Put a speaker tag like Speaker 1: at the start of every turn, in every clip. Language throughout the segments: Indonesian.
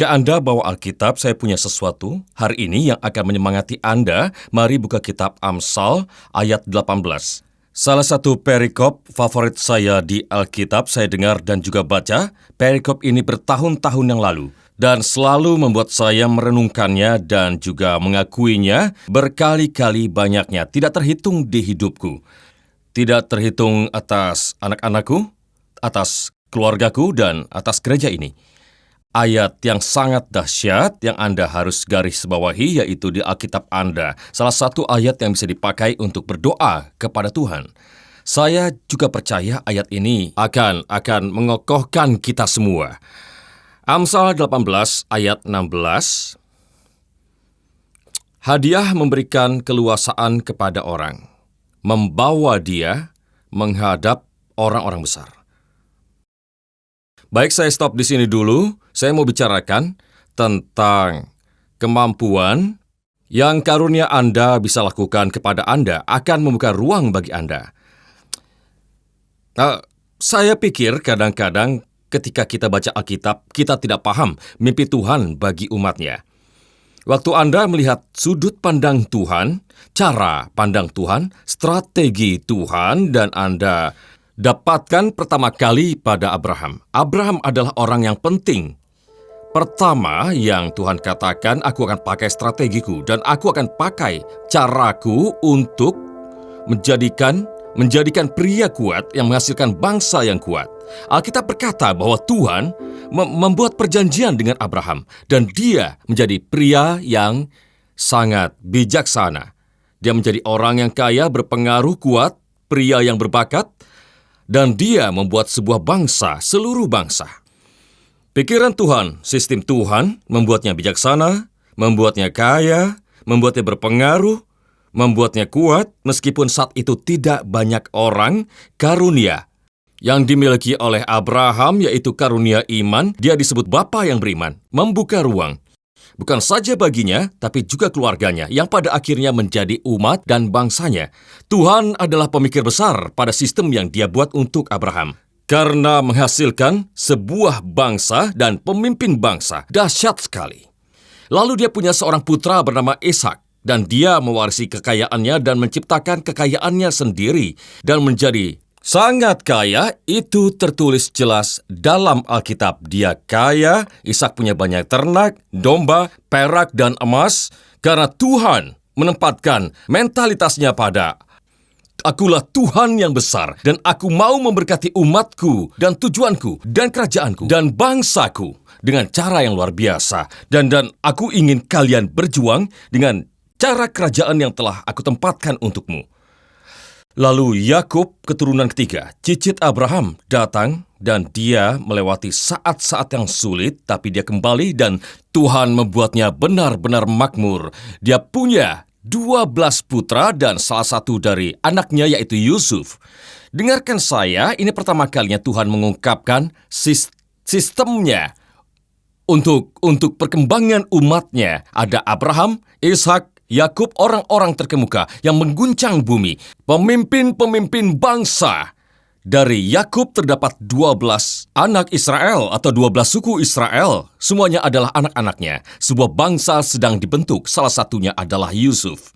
Speaker 1: Jika Anda bawa Alkitab, saya punya sesuatu hari ini yang akan menyemangati Anda. Mari buka kitab Amsal ayat 18. Salah satu perikop favorit saya di Alkitab, saya dengar dan juga baca. Perikop ini bertahun-tahun yang lalu dan selalu membuat saya merenungkannya dan juga mengakuinya berkali-kali banyaknya. Tidak terhitung di hidupku. Tidak terhitung atas anak-anakku, atas keluargaku, dan atas gereja ini. Ayat yang sangat dahsyat yang Anda harus garis bawahi yaitu di Alkitab Anda. Salah satu ayat yang bisa dipakai untuk berdoa kepada Tuhan. Saya juga percaya ayat ini akan mengokohkan kita semua. Amsal 18 ayat 16. Hadiah memberikan keluasaan kepada orang, membawa dia menghadap orang-orang besar. Baik, saya stop di sini dulu. Saya mau bicarakan tentang kemampuan yang karunia Anda bisa lakukan kepada Anda akan membuka ruang bagi Anda. Saya pikir kadang-kadang ketika kita baca Alkitab, kita tidak paham mimpi Tuhan bagi umatnya. Waktu Anda melihat sudut pandang Tuhan, cara pandang Tuhan, strategi Tuhan, dan Anda dapatkan pertama kali pada Abraham. Abraham adalah orang yang penting. Pertama yang Tuhan katakan, aku akan pakai strategiku dan aku akan pakai caraku untuk menjadikan pria kuat yang menghasilkan bangsa yang kuat. Alkitab berkata bahwa Tuhan membuat perjanjian dengan Abraham dan dia menjadi pria yang sangat bijaksana. Dia menjadi orang yang kaya, berpengaruh, kuat, pria yang berbakat, dan dia membuat sebuah bangsa, seluruh bangsa. Pikiran Tuhan, sistem Tuhan, membuatnya bijaksana, membuatnya kaya, membuatnya berpengaruh, membuatnya kuat, meskipun saat itu tidak banyak orang. Karunia yang dimiliki oleh Abraham, yaitu karunia iman, dia disebut Bapa yang beriman, membuka ruang. Bukan saja baginya, tapi juga keluarganya, yang pada akhirnya menjadi umat dan bangsanya. Tuhan adalah pemikir besar pada sistem yang dia buat untuk Abraham. Karena menghasilkan sebuah bangsa dan pemimpin bangsa, dahsyat sekali. Lalu dia punya seorang putra bernama Ishak, dan dia mewarisi kekayaannya dan menciptakan kekayaannya sendiri, dan menjadi sangat kaya. Itu tertulis jelas dalam Alkitab. Dia kaya, Ishak punya banyak ternak, domba, perak, dan emas. Karena Tuhan menempatkan mentalitasnya pada akulah Tuhan yang besar, dan aku mau memberkati umatku, dan tujuanku, dan kerajaanku, dan bangsaku dengan cara yang luar biasa. Dan aku ingin kalian berjuang dengan cara kerajaan yang telah aku tempatkan untukmu. Lalu Yakub, keturunan ketiga, cicit Abraham, datang dan dia melewati saat-saat yang sulit, tapi dia kembali dan Tuhan membuatnya benar-benar makmur. Dia punya 12 putra dan salah satu dari anaknya yaitu Yusuf. Dengarkan saya, ini pertama kalinya Tuhan mengungkapkan sistemnya untuk perkembangan umatnya. Ada Abraham, Ishak, Yakub, orang-orang terkemuka yang mengguncang bumi, pemimpin-pemimpin bangsa. Dari Yakub terdapat 12 anak Israel atau 12 suku Israel. Semuanya adalah anak-anaknya. Sebuah bangsa sedang dibentuk, salah satunya adalah Yusuf.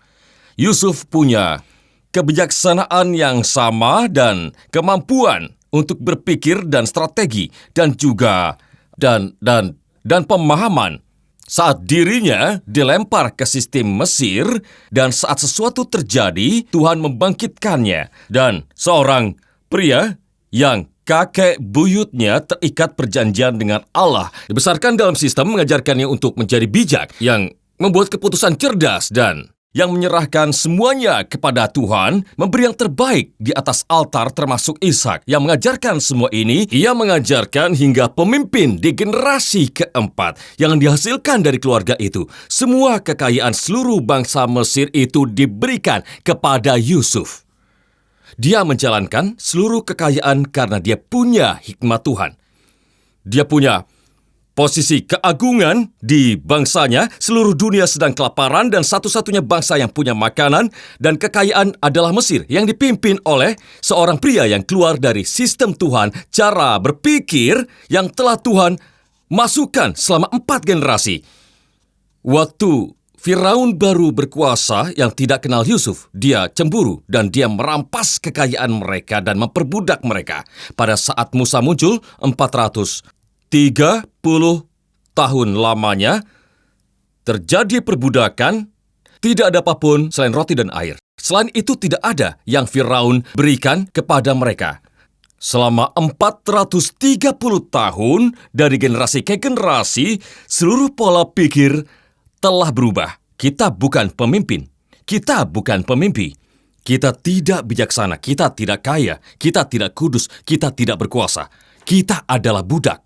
Speaker 1: Yusuf punya kebijaksanaan yang sama dan kemampuan untuk berpikir dan strategi dan juga dan pemahaman. Saat dirinya dilempar ke sistem Mesir dan saat sesuatu terjadi, Tuhan membangkitkannya. Dan seorang pria yang kakek buyutnya terikat perjanjian dengan Allah, dibesarkan dalam sistem mengajarkannya untuk menjadi bijak, yang membuat keputusan cerdas dan yang menyerahkan semuanya kepada Tuhan, memberi yang terbaik di atas altar termasuk Ishak. Yang mengajarkan semua ini, ia mengajarkan hingga pemimpin di generasi keempat yang dihasilkan dari keluarga itu. Semua kekayaan seluruh bangsa Mesir itu diberikan kepada Yusuf. Dia menjalankan seluruh kekayaan karena dia punya hikmat Tuhan. Dia punya posisi keagungan di bangsanya. Seluruh dunia sedang kelaparan dan satu-satunya bangsa yang punya makanan dan kekayaan adalah Mesir yang dipimpin oleh seorang pria yang keluar dari sistem Tuhan, cara berpikir yang telah Tuhan masukan selama 4 generasi. Waktu Firaun baru berkuasa yang tidak kenal Yusuf, dia cemburu dan dia merampas kekayaan mereka dan memperbudak mereka. Pada saat Musa muncul, 430 tahun lamanya, terjadi perbudakan, tidak ada apapun selain roti dan air. Selain itu tidak ada yang Firaun berikan kepada mereka. Selama 430 tahun, dari generasi ke generasi, seluruh pola pikir telah berubah. Kita bukan pemimpin. Kita bukan pemimpi. Kita tidak bijaksana. Kita tidak kaya. Kita tidak kudus. Kita tidak berkuasa. Kita adalah budak.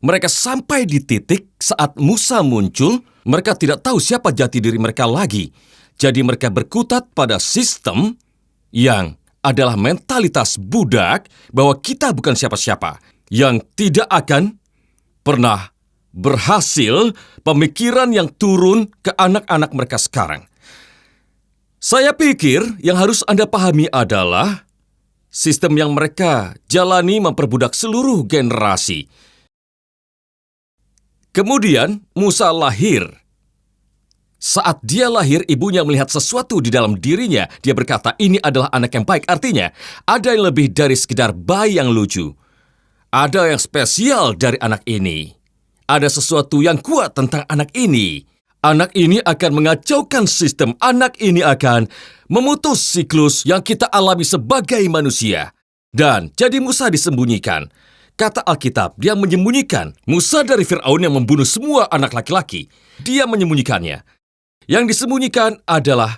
Speaker 1: Mereka sampai di titik saat Musa muncul, mereka tidak tahu siapa jati diri mereka lagi. Jadi mereka berkutat pada sistem yang adalah mentalitas budak bahwa kita bukan siapa-siapa, yang tidak akan pernah berhasil, pemikiran yang turun ke anak-anak mereka sekarang. Saya pikir yang harus Anda pahami adalah sistem yang mereka jalani memperbudak seluruh generasi. Kemudian Musa lahir. Saat dia lahir, ibunya melihat sesuatu di dalam dirinya. Dia berkata, ini adalah anak yang baik. Artinya, ada yang lebih dari sekedar bayi yang lucu. Ada yang spesial dari anak ini. Ada sesuatu yang kuat tentang anak ini. Anak ini akan mengacaukan sistem. Anak ini akan memutus siklus yang kita alami sebagai manusia. Dan jadi Musa disembunyikan. Kata Alkitab, dia menyembunyikan Musa dari Firaun yang membunuh semua anak laki-laki. Dia menyembunyikannya. Yang disembunyikan adalah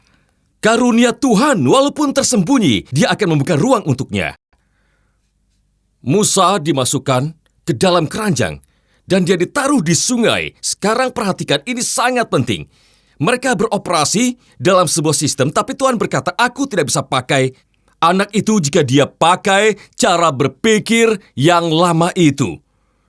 Speaker 1: karunia Tuhan. Walaupun tersembunyi, dia akan membuka ruang untuknya. Musa dimasukkan ke dalam keranjang. Dan dia ditaruh di sungai. Sekarang perhatikan, ini sangat penting. Mereka beroperasi dalam sebuah sistem, tapi Tuhan berkata, aku tidak bisa pakai anak itu jika dia pakai cara berpikir yang lama itu.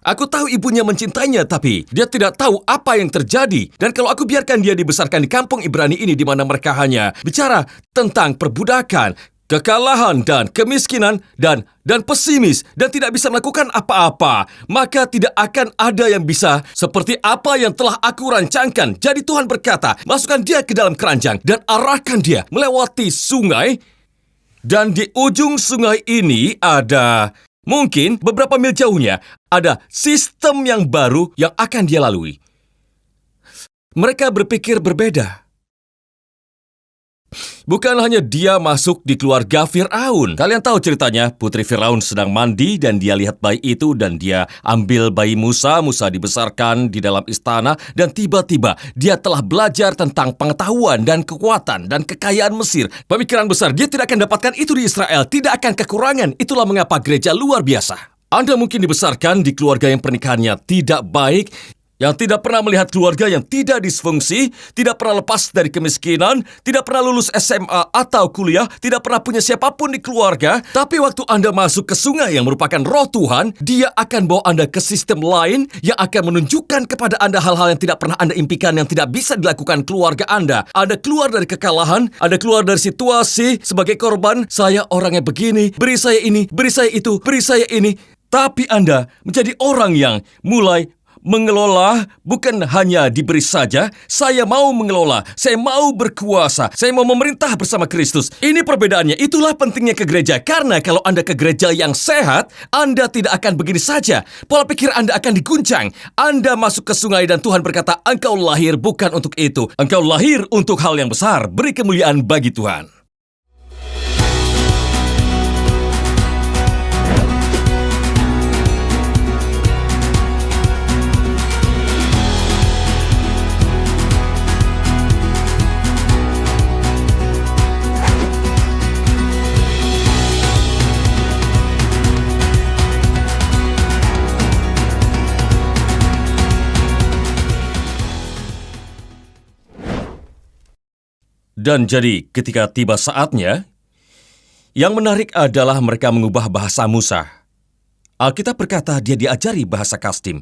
Speaker 1: Aku tahu ibunya mencintainya, tapi dia tidak tahu apa yang terjadi. Dan kalau aku biarkan dia dibesarkan di kampung Ibrani ini, di mana mereka hanya bicara tentang perbudakan, kekalahan dan kemiskinan dan pesimis dan tidak bisa melakukan apa-apa, maka tidak akan ada yang bisa seperti apa yang telah aku rancangkan. Jadi Tuhan berkata, masukkan dia ke dalam keranjang dan arahkan dia melewati sungai, dan di ujung sungai ini ada, mungkin beberapa mil jauhnya, ada sistem yang baru yang akan dia lalui. Mereka berpikir berbeda. Bukan hanya dia masuk di keluarga Firaun. Kalian tahu ceritanya, putri Firaun sedang mandi dan dia lihat bayi itu dan dia ambil bayi Musa. Musa dibesarkan di dalam istana dan tiba-tiba dia telah belajar tentang pengetahuan dan kekuatan dan kekayaan Mesir. Pemikiran besar, dia tidak akan dapatkan itu di Israel, tidak akan kekurangan. Itulah mengapa gereja luar biasa. Anda mungkin dibesarkan di keluarga yang pernikahannya tidak baik, yang tidak pernah melihat keluarga yang tidak disfungsi, tidak pernah lepas dari kemiskinan, tidak pernah lulus SMA atau kuliah, tidak pernah punya siapapun di keluarga. Tapi waktu Anda masuk ke sungai yang merupakan roh Tuhan, dia akan bawa Anda ke sistem lain yang akan menunjukkan kepada Anda hal-hal yang tidak pernah Anda impikan, yang tidak bisa dilakukan keluarga Anda. Anda keluar dari kekalahan, Anda keluar dari situasi sebagai korban, saya orangnya begini, beri saya ini, beri saya itu, beri saya ini. Tapi Anda menjadi orang yang mulai mengelola, bukan hanya diberi saja. Saya mau mengelola, saya mau berkuasa, saya mau memerintah bersama Kristus. Ini perbedaannya, itulah pentingnya ke gereja. Karena kalau Anda ke gereja yang sehat, Anda tidak akan begini saja. Pola pikir Anda akan diguncang. Anda masuk ke sungai dan Tuhan berkata, engkau lahir bukan untuk itu. Engkau lahir untuk hal yang besar. Beri kemuliaan bagi Tuhan. Dan jadi ketika tiba saatnya, yang menarik adalah mereka mengubah bahasa Musa. Alkitab berkata dia diajari bahasa Kasdim.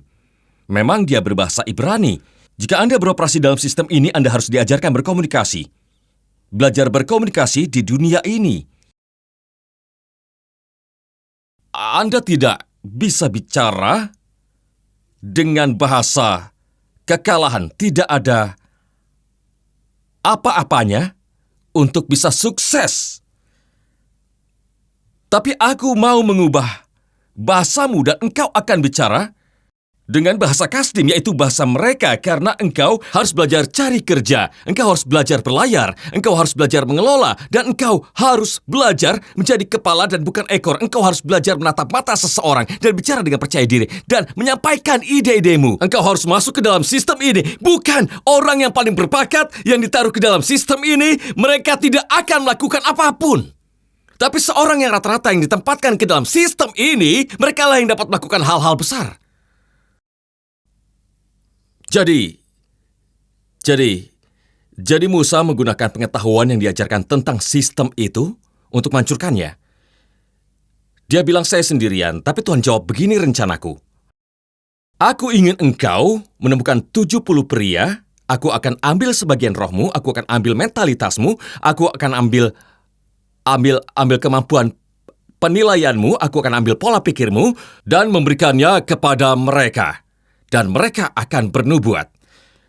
Speaker 1: Memang dia berbahasa Ibrani. Jika Anda beroperasi dalam sistem ini, Anda harus diajarkan berkomunikasi. Belajar berkomunikasi di dunia ini. Anda tidak bisa bicara dengan bahasa kekalahan, tidak ada apa-apanya untuk bisa sukses. Tapi aku mau mengubah bahasamu dan engkau akan bicara dengan bahasa Kasdim, yaitu bahasa mereka, karena engkau harus belajar cari kerja, engkau harus belajar berlayar, engkau harus belajar mengelola, dan engkau harus belajar menjadi kepala dan bukan ekor. Engkau harus belajar menatap mata seseorang dan bicara dengan percaya diri dan menyampaikan ide-idemu. Engkau harus masuk ke dalam sistem ini. Bukan orang yang paling berbakat yang ditaruh ke dalam sistem ini, mereka tidak akan melakukan apapun. Tapi seorang yang rata-rata yang ditempatkan ke dalam sistem ini, mereka lah yang dapat melakukan hal-hal besar. Jadi Musa menggunakan pengetahuan yang diajarkan tentang sistem itu untuk menghancurkannya. Dia bilang, saya sendirian, tapi Tuhan jawab, begini rencanaku. Aku ingin engkau menemukan 70 pria, aku akan ambil sebagian rohmu, aku akan ambil mentalitasmu, aku akan ambil kemampuan penilaianmu, aku akan ambil pola pikirmu, dan memberikannya kepada mereka. Dan mereka akan bernubuat.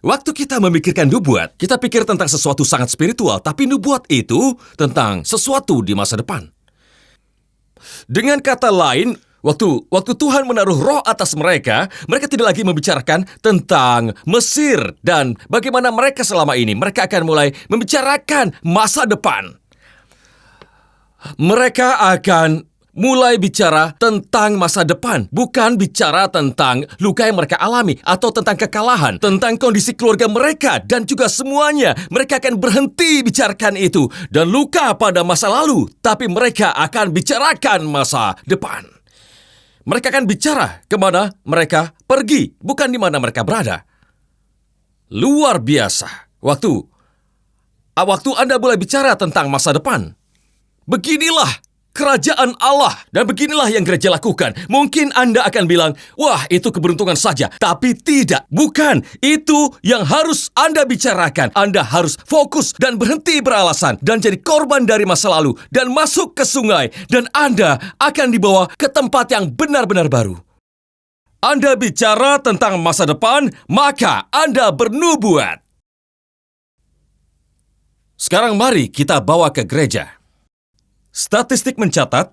Speaker 1: Waktu kita memikirkan nubuat, kita pikir tentang sesuatu sangat spiritual, tapi nubuat itu tentang sesuatu di masa depan. Dengan kata lain, waktu Tuhan menaruh roh atas mereka, mereka tidak lagi membicarakan tentang Mesir dan bagaimana mereka selama ini. Mereka akan mulai membicarakan masa depan. Mereka akan mulai bicara tentang masa depan, bukan bicara tentang luka yang mereka alami atau tentang kekalahan, tentang kondisi keluarga mereka dan juga semuanya. Mereka akan berhenti bicarakan itu dan luka pada masa lalu, tapi mereka akan bicarakan masa depan. Mereka akan bicara kemana mereka pergi, bukan di mana mereka berada. Luar biasa. Waktu Anda mulai bicara tentang masa depan, beginilah kerajaan Allah, dan beginilah yang gereja lakukan. Mungkin Anda akan bilang, wah, itu keberuntungan saja. Tapi tidak, bukan. Itu yang harus Anda bicarakan. Anda harus fokus dan berhenti beralasan dan jadi korban dari masa lalu dan masuk ke sungai, dan Anda akan dibawa ke tempat yang benar-benar baru. Anda bicara tentang masa depan, maka Anda bernubuat. Sekarang mari kita bawa ke gereja. Statistik mencatat,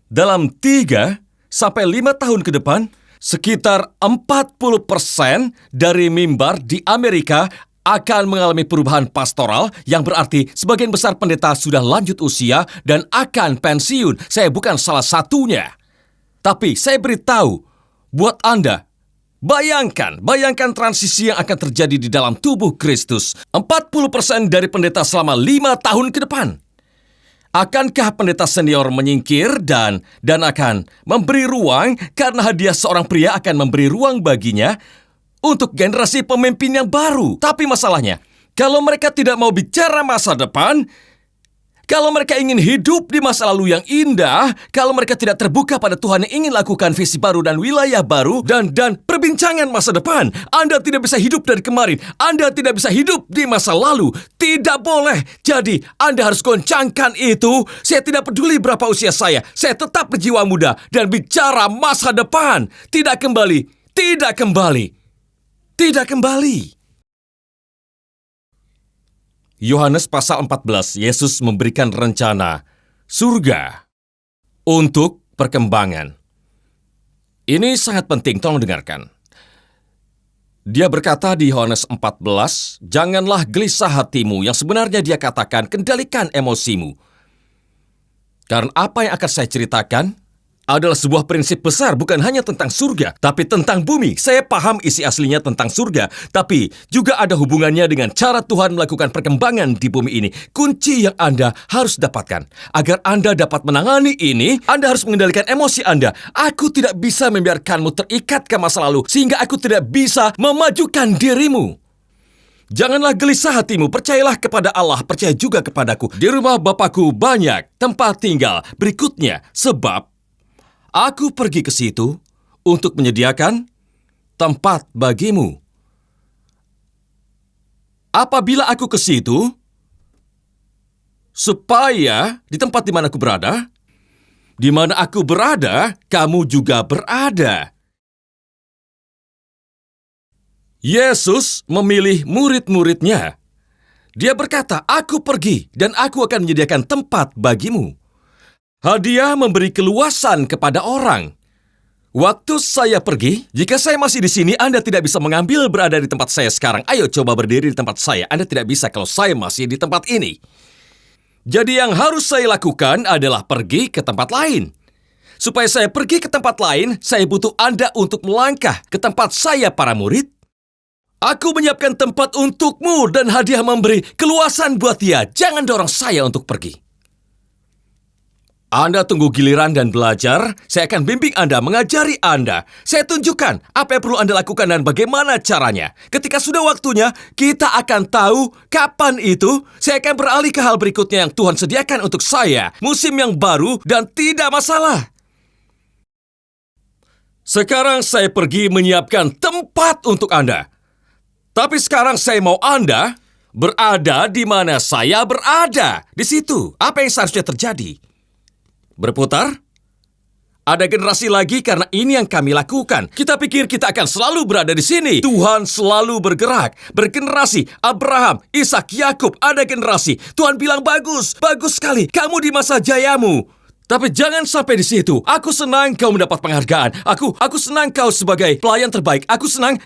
Speaker 1: dalam 3 sampai 5 tahun ke depan, sekitar 40% dari mimbar di Amerika akan mengalami perubahan pastoral, yang berarti sebagian besar pendeta sudah lanjut usia dan akan pensiun. Saya bukan salah satunya. Tapi saya beritahu buat Anda, bayangkan transisi yang akan terjadi di dalam tubuh Kristus. 40% dari pendeta selama 5 tahun ke depan. Akankah pendeta senior menyingkir dan akan memberi ruang karena hadiah seorang pria akan memberi ruang baginya untuk generasi pemimpin yang baru? Tapi masalahnya, kalau mereka tidak mau bicara masa depan, kalau mereka ingin hidup di masa lalu yang indah, kalau mereka tidak terbuka pada Tuhan yang ingin lakukan visi baru dan wilayah baru dan perbincangan masa depan, Anda tidak bisa hidup dari kemarin. Anda tidak bisa hidup di masa lalu. Tidak boleh. Jadi, Anda harus goncangkan itu. Saya tidak peduli berapa usia saya tetap berjiwa muda dan bicara masa depan. Tidak kembali. Tidak kembali. Tidak kembali. Yohanes pasal 14, Yesus memberikan rencana surga untuk perkembangan. Ini sangat penting, tolong dengarkan. Dia berkata di Yohanes 14, janganlah gelisah hatimu, yang sebenarnya dia katakan, kendalikan emosimu. Karena apa yang akan saya ceritakan adalah sebuah prinsip besar, bukan hanya tentang surga, tapi tentang bumi. Saya paham isi aslinya tentang surga, tapi juga ada hubungannya dengan cara Tuhan melakukan perkembangan di bumi ini. Kunci yang Anda harus dapatkan. Agar Anda dapat menangani ini, Anda harus mengendalikan emosi Anda. Aku tidak bisa membiarkanmu terikat ke masa lalu, sehingga aku tidak bisa memajukan dirimu. Janganlah gelisah hatimu, percayalah kepada Allah, percaya juga kepadaku. Di rumah Bapakku banyak tempat tinggal berikutnya, sebab aku pergi ke situ untuk menyediakan tempat bagimu. Apabila aku ke situ, supaya di tempat di mana aku berada, kamu juga berada. Yesus memilih murid-muridnya. Dia berkata, "Aku pergi dan aku akan menyediakan tempat bagimu." Hadiah memberi keluasan kepada orang. Waktu saya pergi, jika saya masih di sini, Anda tidak bisa mengambil berada di tempat saya sekarang. Ayo coba berdiri di tempat saya. Anda tidak bisa kalau saya masih di tempat ini. Jadi yang harus saya lakukan adalah pergi ke tempat lain. Supaya saya pergi ke tempat lain, saya butuh Anda untuk melangkah ke tempat saya, para murid. Aku menyiapkan tempat untukmu dan hadiah memberi keluasan buat dia. Jangan dorong saya untuk pergi. Anda tunggu giliran dan belajar, saya akan bimbing Anda, mengajari Anda. Saya tunjukkan apa yang perlu Anda lakukan dan bagaimana caranya. Ketika sudah waktunya, kita akan tahu kapan itu. Saya akan beralih ke hal berikutnya yang Tuhan sediakan untuk saya. Musim yang baru dan tidak masalah. Sekarang saya pergi menyiapkan tempat untuk Anda. Tapi sekarang saya mau Anda berada di mana saya berada. Di situ, apa yang seharusnya terjadi? Berputar? Ada generasi lagi karena ini yang kami lakukan. Kita pikir kita akan selalu berada di sini. Tuhan selalu bergerak. Bergenerasi. Abraham, Ishak, Yakub, ada generasi. Tuhan bilang, bagus, bagus sekali. Kamu di masa jayamu. Tapi jangan sampai di situ. Aku senang kau mendapat penghargaan. Aku senang kau sebagai pelayan terbaik. Aku senang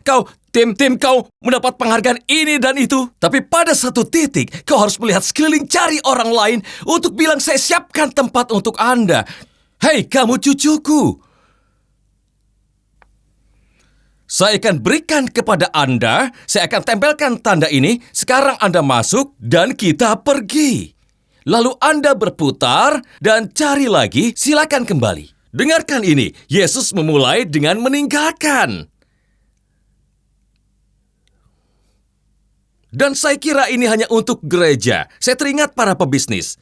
Speaker 1: tim kau mendapat penghargaan ini dan itu. Tapi pada satu titik, kau harus melihat sekeliling, cari orang lain untuk bilang, saya siapkan tempat untuk Anda. Hei, kamu cucuku. Saya akan berikan kepada Anda, saya akan tempelkan tanda ini, sekarang Anda masuk dan kita pergi. Lalu Anda berputar dan cari lagi, silakan kembali. Dengarkan ini, Yesus memulai dengan meninggalkan. Dan saya kira ini hanya untuk gereja. Saya teringat para pebisnis.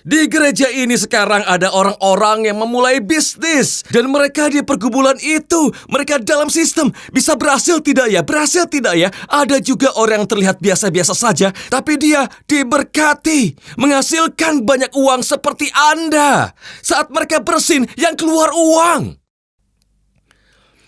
Speaker 1: Di gereja ini sekarang ada orang-orang yang memulai bisnis. Dan mereka di pergumulan itu. Mereka dalam sistem. Bisa berhasil tidak ya? Berhasil tidak ya? Ada juga orang yang terlihat biasa-biasa saja. Tapi dia diberkati. Menghasilkan banyak uang seperti Anda. Saat mereka bersin, yang keluar uang.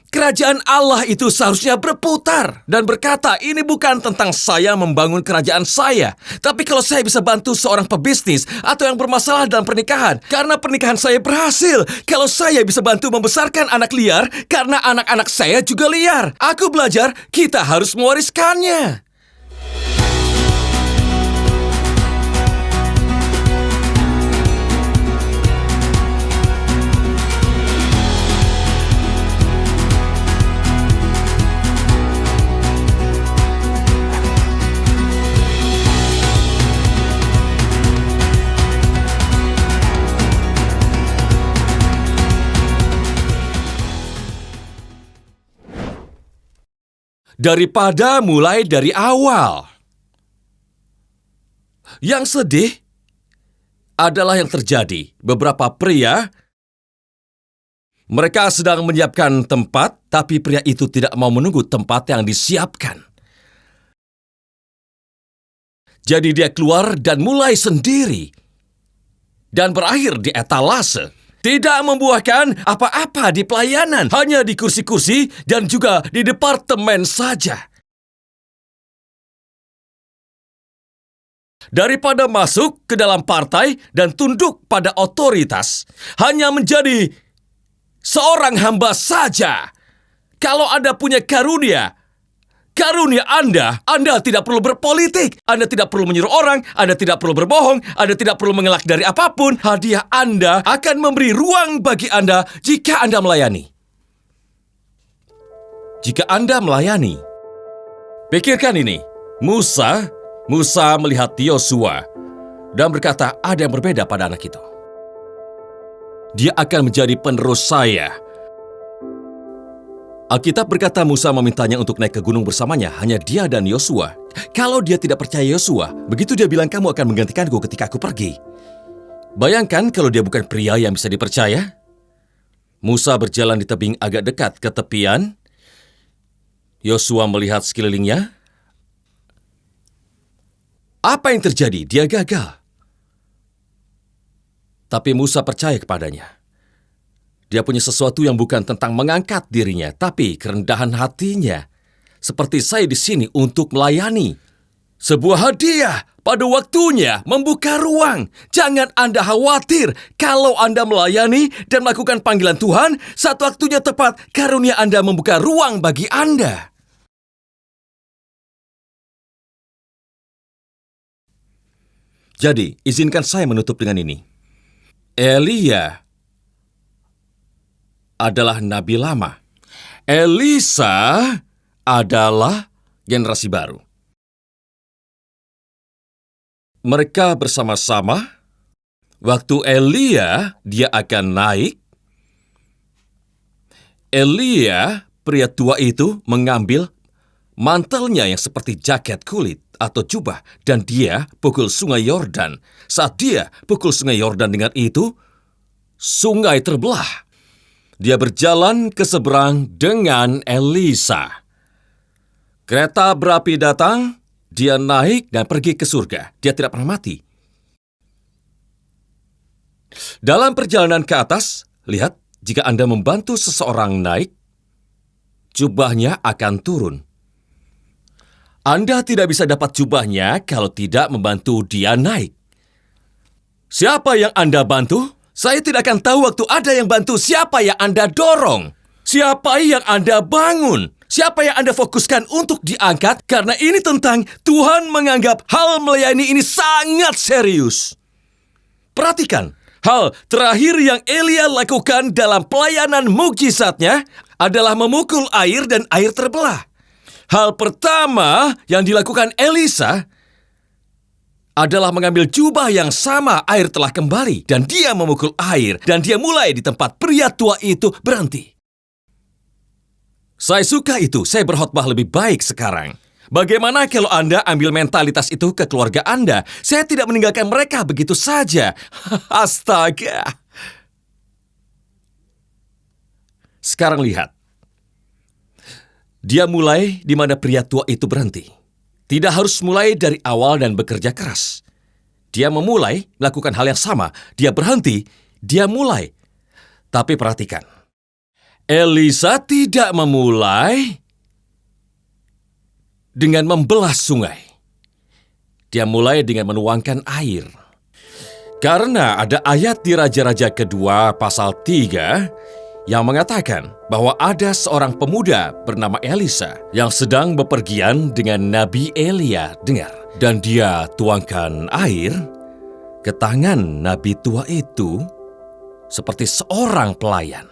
Speaker 1: Kerajaan Allah itu seharusnya berputar dan berkata, ini bukan tentang saya membangun kerajaan saya. Tapi kalau saya bisa bantu seorang pebisnis atau yang bermasalah dalam pernikahan, karena pernikahan saya berhasil. Kalau saya bisa bantu membesarkan anak liar, karena anak-anak saya juga liar. Aku belajar, kita harus mewariskannya. Daripada mulai dari awal. Yang sedih adalah yang terjadi. Beberapa pria, mereka sedang menyiapkan tempat, tapi pria itu tidak mau menunggu tempat yang disiapkan. Jadi dia keluar dan mulai sendiri. Dan berakhir di etalase. Tidak membuahkan apa-apa di pelayanan, hanya di kursi-kursi dan juga di departemen saja. Daripada masuk ke dalam partai dan tunduk pada otoritas, hanya menjadi seorang hamba saja. Kalau Anda punya karunia Anda tidak perlu berpolitik, Anda tidak perlu menyuruh orang, Anda tidak perlu berbohong, Anda tidak perlu mengelak dari apapun. Hadiah Anda akan memberi ruang bagi Anda jika Anda melayani. Jika Anda melayani. Pikirkan ini. Musa melihat Yosua dan berkata, ada yang berbeda pada anak itu. Dia akan menjadi penerus saya. Alkitab berkata Musa memintanya untuk naik ke gunung bersamanya, hanya dia dan Yosua. Kalau dia tidak percaya Yosua, begitu dia bilang, kamu akan menggantikanku ketika aku pergi. Bayangkan kalau dia bukan pria yang bisa dipercaya. Musa berjalan di tebing agak dekat ke tepian. Yosua melihat sekelilingnya. Apa yang terjadi? Dia gagal. Tapi Musa percaya kepadanya. Dia punya sesuatu yang bukan tentang mengangkat dirinya, tapi kerendahan hatinya. seperti saya di sini untuk melayani. Sebuah hadiah pada waktunya membuka ruang. Jangan Anda khawatir kalau Anda melayani dan melakukan panggilan Tuhan, saat waktunya tepat, karunia Anda membuka ruang bagi Anda. Jadi, izinkan saya menutup dengan ini. Elia adalah nabi lama. Elisa adalah generasi baru. Mereka bersama-sama. Waktu Elia, dia akan naik. Elia, pria tua itu, mengambil mantelnya yang seperti jaket kulit atau jubah, dan dia pukul sungai Yordan. Saat dia pukul sungai Yordan dengan itu, sungai terbelah. Dia berjalan ke seberang dengan Elisa. Kereta berapi datang, dia naik dan pergi ke surga. Dia tidak pernah mati. Dalam perjalanan ke atas, lihat, jika Anda membantu seseorang naik, jubahnya akan turun. Anda tidak bisa dapat jubahnya kalau tidak membantu dia naik. Siapa yang Anda bantu? Saya tidak akan tahu waktu ada yang bantu. Siapa yang Anda dorong? Siapa yang Anda bangun? Siapa yang Anda fokuskan untuk diangkat? Karena ini tentang Tuhan menganggap hal melayani ini sangat serius. Perhatikan, hal terakhir yang Elia lakukan dalam pelayanan mukjizatnya adalah memukul air dan air terbelah. Hal pertama yang dilakukan Elisa adalah mengambil jubah yang sama, air telah kembali, dan dia memukul air, dan dia mulai di tempat pria tua itu berhenti. Saya suka itu, saya berkhotbah lebih baik sekarang. Bagaimana kalau Anda ambil mentalitas itu ke keluarga Anda? Saya tidak meninggalkan mereka begitu saja. Astaga. Sekarang lihat. Dia mulai di mana pria tua itu berhenti. Tidak harus mulai dari awal dan bekerja keras. Dia memulai melakukan hal yang sama. Dia berhenti, dia mulai. Tapi perhatikan. Elisa tidak memulai dengan membelah sungai. Dia mulai dengan menuangkan air. Karena ada ayat di Raja-Raja kedua pasal 3 yang mengatakan bahwa ada seorang pemuda bernama Elisa yang sedang bepergian dengan Nabi Elia dengar. Dan dia tuangkan air ke tangan Nabi tua itu seperti seorang pelayan.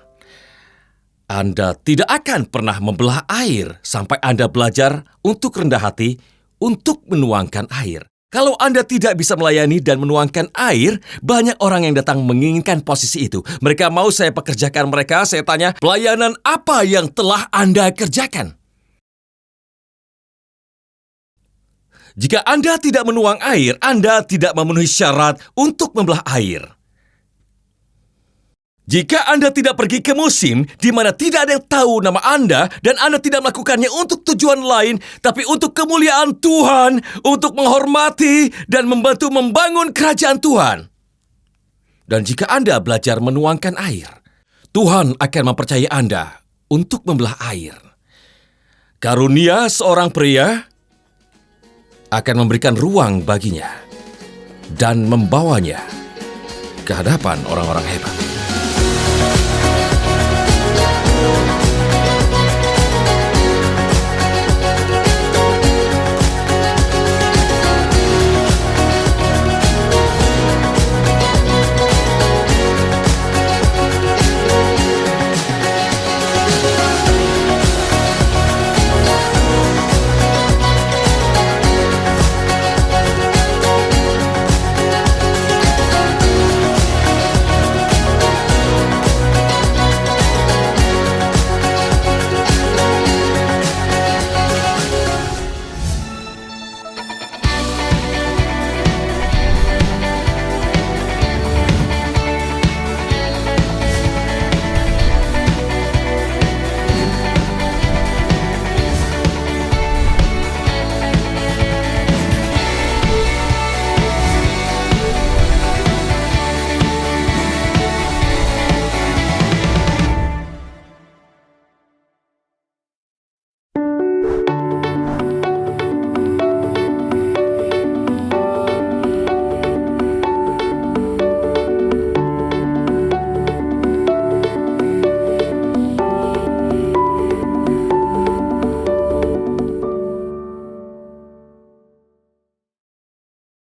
Speaker 1: Anda tidak akan pernah membelah air sampai Anda belajar untuk rendah hati untuk menuangkan air. Kalau Anda tidak bisa melayani dan menuangkan air, banyak orang yang datang menginginkan posisi itu. Mereka mau saya pekerjakan mereka, saya tanya, pelayanan apa yang telah Anda kerjakan? Jika Anda tidak menuang air, Anda tidak memenuhi syarat untuk membelah air. Jika Anda tidak pergi ke musim di mana tidak ada yang tahu nama Anda dan Anda tidak melakukannya untuk tujuan lain, tapi untuk kemuliaan Tuhan, untuk menghormati dan membantu membangun kerajaan Tuhan. Dan jika Anda belajar menuangkan air, Tuhan akan mempercayai Anda untuk membelah air. Karunia seorang pria akan memberikan ruang baginya dan membawanya ke hadapan orang-orang hebat.